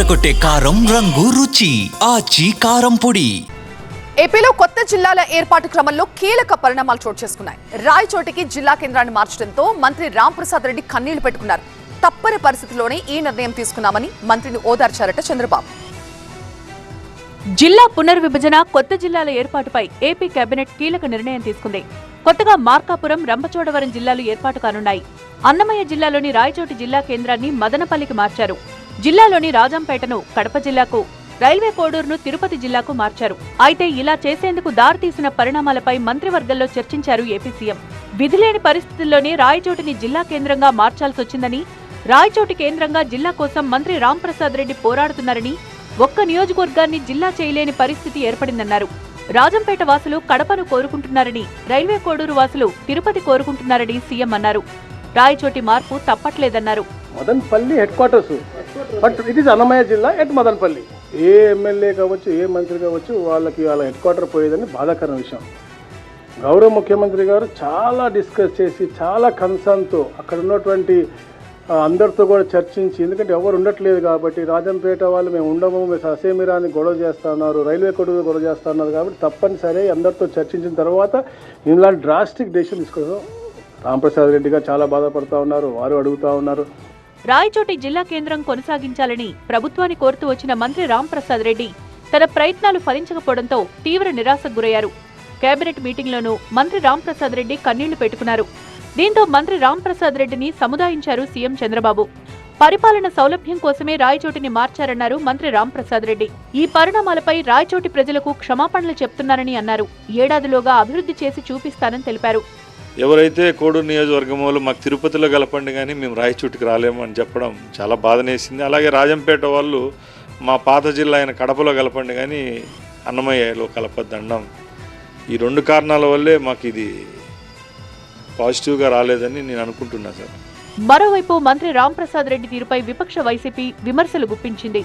అదరగొట్టే కారం రంగు రుచి ఆచి కారం పొడి. ఏపీలో కొత్త జిల్లాల ఏర్పాటు క్రమంలో కీలక పరిణామాలు చోటు చేసుకున్నాయి. రాయచోటికి జిల్లా కేంద్రాన్ని మార్చడంతో మంత్రి రాంప్రసాద్ రెడ్డి కన్నీళ్లు పెట్టుకున్నారు. తప్పని పరిస్థితుల్లోనే ఈ నిర్ణయం తీసుకున్నామని మంత్రిని ఓదార్చారట చంద్రబాబు. జిల్లా పునర్విభజన, కొత్త జిల్లాల ఏర్పాటుపై ఏపీ కేబినెట్ కీలక నిర్ణయం తీసుకుంది. కొత్తగా మార్కాపురం, రంపచోడవరం జిల్లాలు ఏర్పాటు కానున్నాయి. అన్నమయ్య జిల్లాలోని రాయచోటి జిల్లా కేంద్రాన్ని మదనపల్లికి మార్చారు. జిల్లాలోని రాజంపేటను కడప జిల్లాకు, రైల్వే కోడూరును తిరుపతి జిల్లాకు మార్చారు. అయితే ఇలా చేసేందుకు దారితీసిన పరిణామాలపై మంత్రివర్గంలో చర్చించారు ఏపీ సీఎం. విధిలేని పరిస్థితుల్లోనే రాయచోటిని జిల్లా కేంద్రంగా మార్చాల్సొచ్చిందని, రాయచోటి కేంద్రంగా జిల్లా కోసం మంత్రి రాంప్రసాద్ రెడ్డి పోరాడుతున్నారని, ఒక్క నియోజకవర్గాన్ని జిల్లా చేయలేని పరిస్థితి ఏర్పడిందన్నారు. రాజంపేట వాసులు కడపను కోరుకుంటున్నారని, రైల్వే కోడూరు వాసులు తిరుపతి కోరుకుంటున్నారని సీఎం అన్నారు. రాయచోటి మార్పు తప్పట్లేదన్నారు. Madanapalle headquarters, but it is Annamayya jilla at Madanapalle. A MLA కావచ్చు, ఏ మంత్రి కావచ్చు, వాళ్ళ హెడ్ క్వార్టర్ పోయేదని బాధాకరమైన విషయం. గౌరవ ముఖ్యమంత్రి గారు చాలా డిస్కస్ చేసి, చాలా కన్సర్న్తో అక్కడ ఉన్నటువంటి అందరితో కూడా చర్చించి, ఎందుకంటే ఎవరు ఉండట్లేదు కాబట్టి, రాజంపేట వాళ్ళు మేము ఉండము, మేము అసేమిరాని గొడవ చేస్తున్నారు, రైల్వే కొడుకు గొడవ చేస్తున్నారు కాబట్టి తప్పనిసరి అందరితో చర్చించిన తర్వాత ఇలాంటి డ్రాస్టిక్ డెసిషన్ తీసుకోవడం. రాంప్రసాద్ రెడ్డి గారు చాలా బాధపడుతూ ఉన్నారు, వారు అడుగుతూ ఉన్నారు. రాయచోటి జిల్లా కేంద్రం కొనసాగించాలని ప్రభుత్వాన్ని కోరుతూ వచ్చిన మంత్రి రాంప్రసాద్ రెడ్డి తన ప్రయత్నాలు ఫలించకపోవడంతో తీవ్ర నిరాశకు గురయ్యారు. కేబినెట్ మీటింగ్లోనూ మంత్రి రాంప్రసాద్ రెడ్డి కన్నీళ్లు పెట్టుకున్నారు. దీంతో మంత్రి రాంప్రసాద్ రెడ్డిని సముదాయించారు సీఎం చంద్రబాబు. పరిపాలన సౌలభ్యం కోసమే రాయచోటిని మార్చారన్నారు మంత్రి రాంప్రసాద్ రెడ్డి. ఈ పరిణామాలపై రాయచోటి ప్రజలకు క్షమాపణలు చెప్తున్నారని అన్నారు. ఏడాదిలోగా అభివృద్ధి చేసి చూపిస్తానని తెలిపారు. ఎవరైతే కోడూరు నియోజకవర్గం వాళ్ళు మాకు తిరుపతిలో కలపండి కానీ మేము రాయచోటికి రాలేము అని చెప్పడం చాలా బాధనేసింది. అలాగే రాజంపేట వాళ్ళు మా పాత జిల్లా అయిన కడపలో కలపండి కానీ అన్నమయ్యలో కలపద్దనడం, ఈ రెండు కారణాల వల్లే మాకు ఇది పాజిటివ్గా రాలేదని నేను అనుకుంటున్నా సార్. మరోవైపు మంత్రి రాంప్రసాద్ రెడ్డి తీరుపై విపక్ష వైసీపీ విమర్శలు గుప్పించింది.